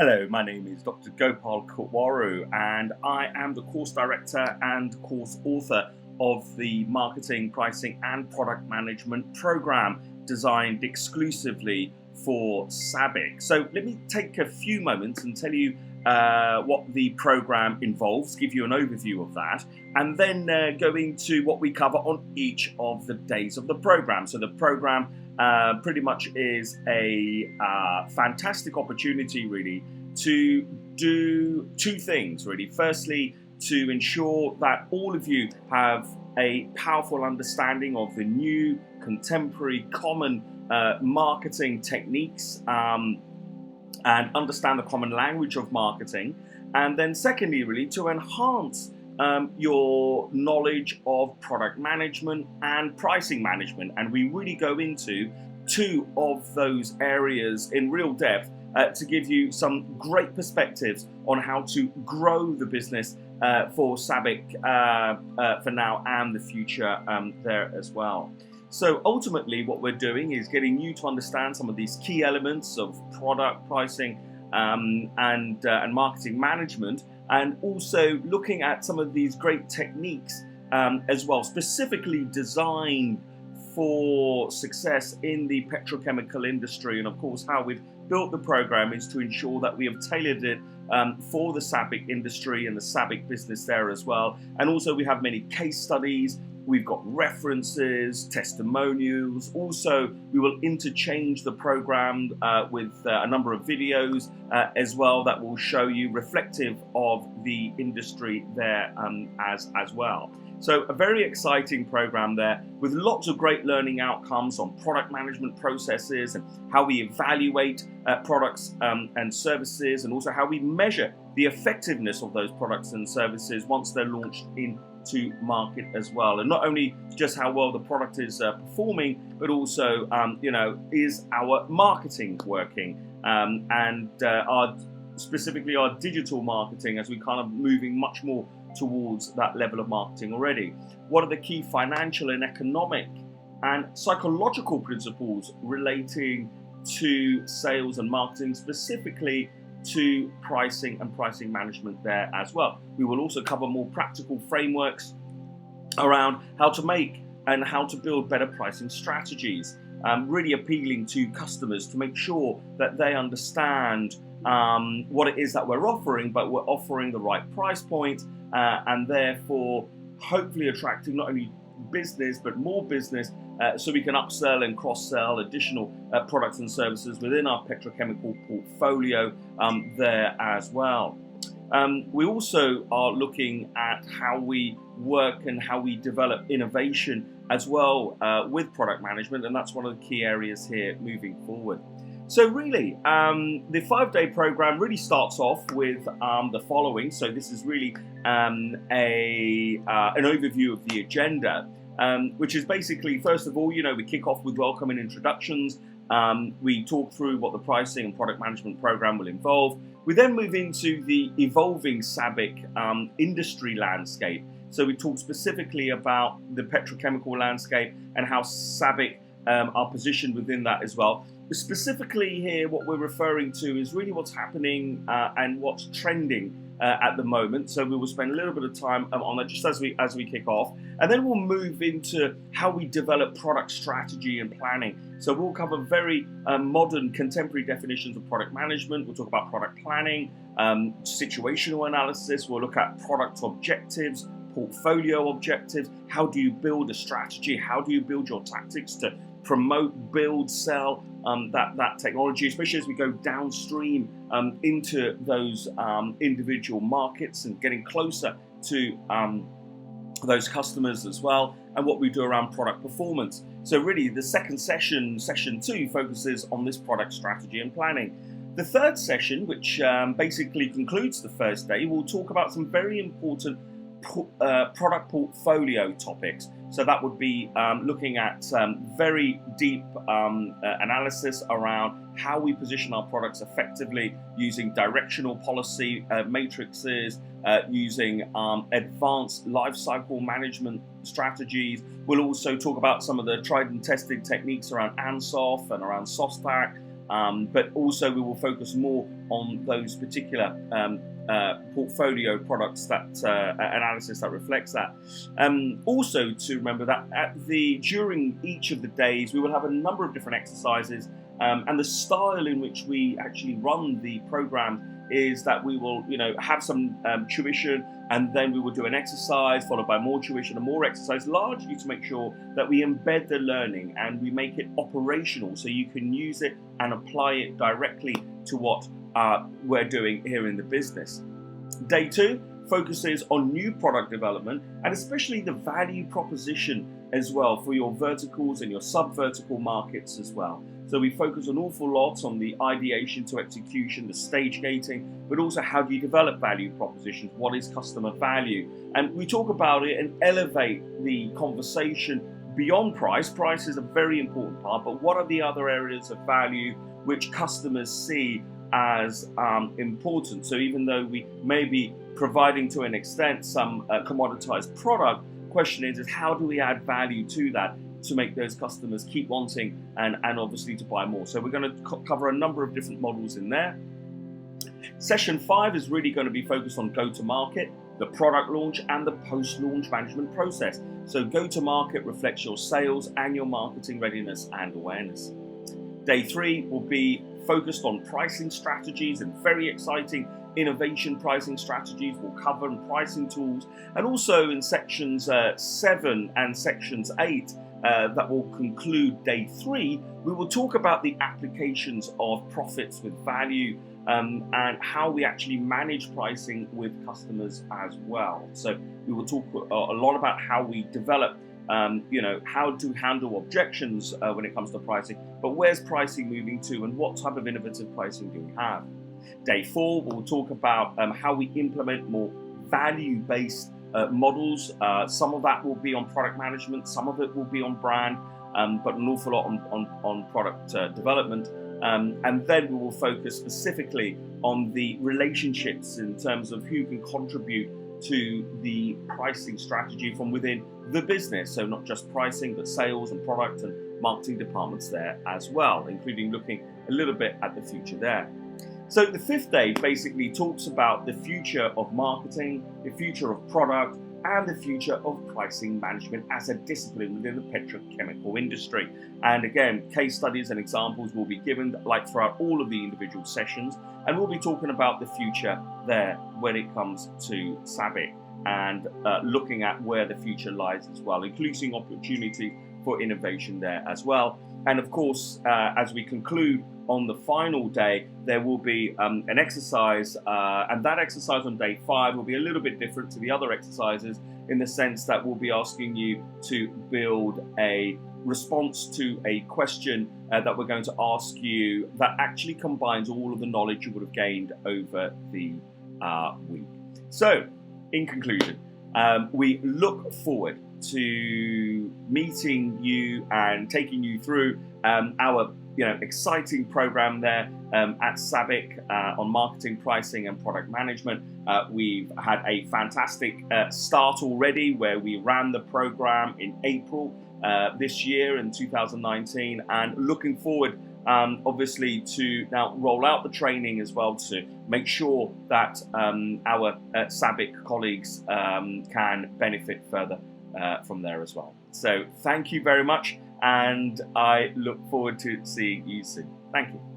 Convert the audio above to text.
Hello, my name is Dr. Gopal Kutwaru and I am the course director and course author of the Marketing, Pricing and Product Management program designed exclusively for SABIC. So let me take a few moments and tell you what the program involves, give you an overview of that, and then go into what we cover on each of the days of the program. So the program pretty much is a fantastic opportunity really to do two things really. Firstly, to ensure that all of you have a powerful understanding of the new contemporary common marketing techniques and understand the common language of marketing, and then secondly really to enhance your knowledge of product management and pricing management. And we really go into two of those areas in real depth to give you some great perspectives on how to grow the business for SABIC for now and the future there as well. So ultimately what we're doing is getting you to understand some of these key elements of product pricing and marketing management, and also looking at some of these great techniques as well, specifically designed for success in the petrochemical industry. And of course how we've built the program is to ensure that we have tailored it for the SABIC industry and the SABIC business there as well. And also we have many case studies, we've got references, testimonials. Also we will interchange the program with a number of videos as well that will show you reflective of the industry there as well. So a very exciting program there with lots of great learning outcomes on product management processes and how we evaluate products and services, and also how we measure the effectiveness of those products and services once they're launched into market as well. And not only just how well the product is performing, but also is our marketing working and specifically our digital marketing, as we kind of moving much more towards that level of marketing already. What are the key financial and economic and psychological principles relating to sales and marketing, specifically to pricing and pricing management there as well. We will also cover more practical frameworks around how to make and how to build better pricing strategies, really appealing to customers to make sure that they understand what it is that we're offering, but we're offering the right price point, and therefore hopefully attracting not only business but more business, so we can upsell and cross-sell additional products and services within our petrochemical portfolio there as well. We also are looking at how we work and how we develop innovation as well with product management, and that's one of the key areas here moving forward. So really, the 5-day program really starts off with the following. So this is really an overview of the agenda, which is basically, first of all, we kick off with welcome and introductions. We talk through what the pricing and product management program will involve. We then move into the evolving SABIC industry landscape. So we talk specifically about the petrochemical landscape and how SABIC are positioned within that as well. Specifically here, what we're referring to is really what's happening and what's trending at the moment. So we will spend a little bit of time on that just as we kick off, and then we'll move into how we develop product strategy and planning. So we'll cover very modern contemporary definitions of product management. We'll talk about product planning, situational analysis. We'll look at product objectives, portfolio objectives. How do you build a strategy? How do you build your tactics to promote, build, sell that technology, especially as we go downstream into those individual markets and getting closer to those customers as well, and what we do around product performance. So really the second session, session 2, focuses on this product strategy and planning. The third session, which basically concludes the first day, will talk about some very important product portfolio topics. So that would be looking at very deep analysis around how we position our products effectively using directional policy matrices, using advanced life cycle management strategies. We'll also talk about some of the tried and tested techniques around ANSOF and around SOSTAC, but also we will focus more on those particular portfolio products that analysis that reflects that. Also to remember that during each of the days we will have a number of different exercises, and the style in which we actually run the program is that we will have some tuition, and then we will do an exercise followed by more tuition and more exercise, largely to make sure that we embed the learning and we make it operational so you can use it and apply it directly to what we're doing here in the business. Day 2 focuses on new product development and especially the value proposition as well for your verticals and your sub-vertical markets as well. So we focus an awful lot on the ideation to execution, the stage gating, but also how do you develop value propositions? What is customer value? And we talk about it and elevate the conversation beyond price. Price is a very important part, but what are the other areas of value which customers see as important? So even though we may be providing to an extent some commoditized product, question is how do we add value to that to make those customers keep wanting and obviously to buy more. So we're going to cover a number of different models in there. Session 5 is really going to be focused on go-to-market, the product launch and the post-launch management process. So go-to-market reflects your sales and your marketing readiness and awareness. Day 3 will be focused on pricing strategies and very exciting innovation pricing strategies. We'll cover pricing tools, and also in sections 7 and sections 8 that will conclude day 3, we will talk about the applications of profits with value and how we actually manage pricing with customers as well. So we will talk a lot about how we develop how to handle objections when it comes to pricing, but where's pricing moving to and what type of innovative pricing do we have? Day 4, we'll talk about how we implement more value-based models. Some of that will be on product management, some of it will be on brand, but an awful lot on product development. And then we will focus specifically on the relationships in terms of who can contribute to the pricing strategy from within the business. So not just pricing, but sales and product and marketing departments there as well, including looking a little bit at the future there. So the 5th day basically talks about the future of marketing, the future of product, and the future of pricing management as a discipline within the petrochemical industry. And again, case studies and examples will be given like throughout all of the individual sessions, and we'll be talking about the future there when it comes to SABIC and looking at where the future lies as well, including opportunity for innovation there as well. And of course, as we conclude on the final day, there will be an exercise, and that exercise on day 5 will be a little bit different to the other exercises in the sense that we'll be asking you to build a response to a question that we're going to ask you that actually combines all of the knowledge you would have gained over the week. So, in conclusion, we look forward to meeting you and taking you through our exciting program there at SABIC on marketing, pricing and product management. We've had a fantastic start already where we ran the program in April this year in 2019, and looking forward obviously to now roll out the training as well to make sure that our SABIC colleagues can benefit further from there as well. So thank you very much, and I look forward to seeing you soon. Thank you.